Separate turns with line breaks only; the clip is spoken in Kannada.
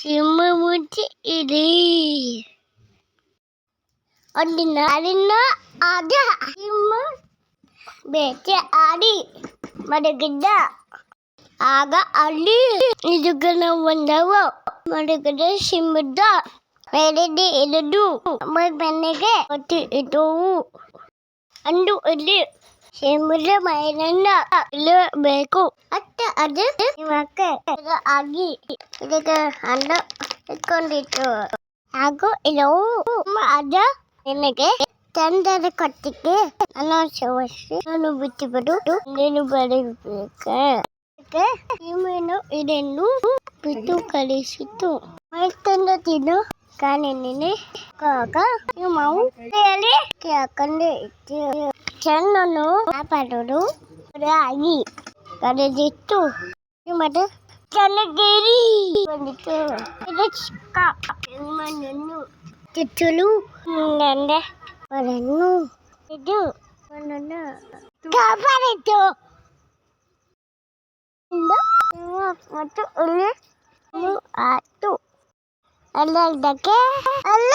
Simuti ini. Ordinarina ada. Simu bece adi. Madagada. Aga ali. Itu kena wandawa. Madagada simuda. Meredi idu. Merbenege. Oti itu. Andu ili. Simuda mainanda. Ile beku. Ada. Imake. Ada agi. Ada anda. Ikonditu. Aku itu. Ada. ನಿನಗೆ ಚಂದದ ಕಟ್ಟಿಗೆ ಅನವಶ್ಯವಸಿ ನಾನು ಬಿಟ್ಟು ಬಿಡು ನೀನು ಬರಬೇಕು ನೀನು ಇದನ್ನು ಬಿಟ್ಟು ಕಳಿಸಿತು ಮೈತಂದ ತಿನ್ನು ಕಾಣಿನಿ ಕಾಗ ಮಾವು ಹೇಳಿ ಕೇಳ್ಕೊಂಡೆ ಚೆನ್ನನು ಕಾಪಾಡೋದು ಆಗಿ ಕರೆದಿತ್ತು ಮತ್ತೆ ಚೆನ್ನಾಗಿರಿ ಬಂದಿತ್ತು ಇದು ಚಿಕ್ಕ ನನ್ನು ಚುಚ್ಚಲು ನಂದೆ ಅವರನ್ನು ಇದು ಕಾಪಾಡಿತು ಮತ್ತು ಅಲ್ಲಿ ಆತು ಅಲ್ಲದಕ್ಕೆ ಅಲ್ಲ